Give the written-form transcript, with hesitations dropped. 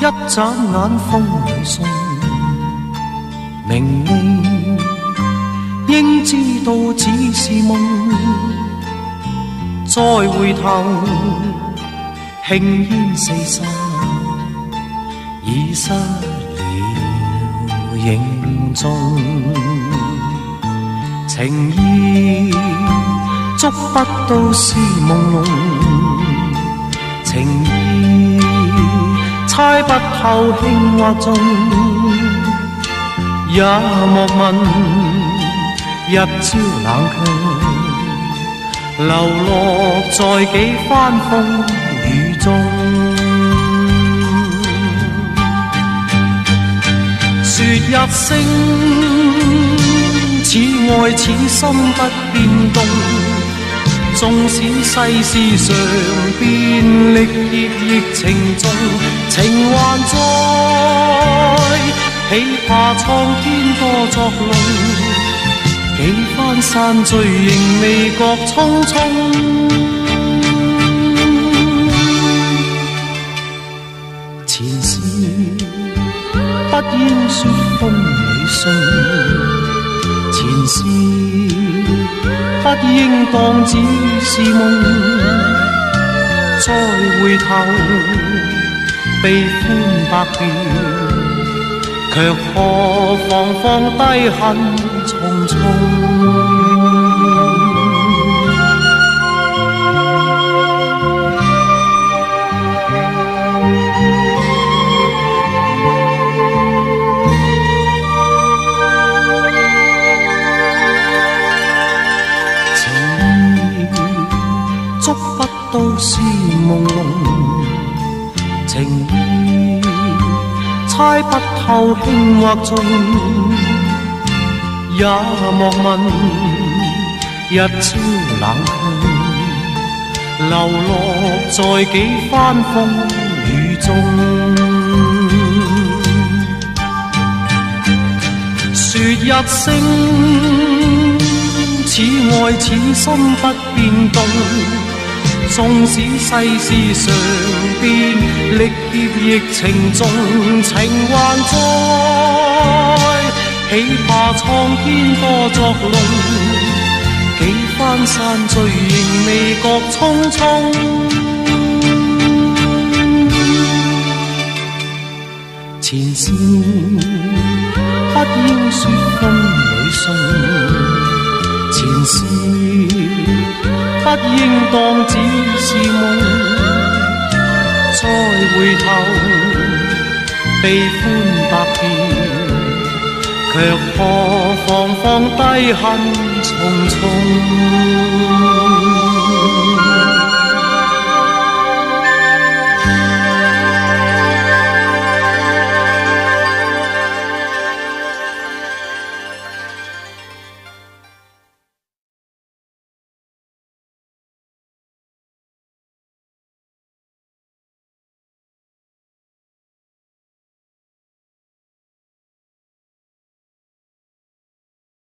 一眨眼風裏送明媚，應知道只是夢，再回頭輕煙四散，已失了影蹤。情意捉不到是朦朧，情意猜不透輕或重，也莫問日朝冷卻，流落在幾番風雨中。說一聲似愛此心不變動，縱使世事常變，歷劫亦情重，情還在，豈怕蒼天多作弄，幾番散聚仍未覺匆匆。前事不應說風裏信，前事不應當只是夢，再回頭悲歡百變，卻何妨放低恨重重。捉不到是朦朧，情意猜不透輕或重，也莫問日朝冷卻，流落在幾番風雨中。說一聲似愛此心不變動，縱使世事常變，歷劫亦情重，情還在，豈怕蒼天多作弄，幾番散聚仍未覺匆匆。前事不應說風裏信，前事不應當只是夢，再回頭悲歡百變，卻何妨放低恨重重。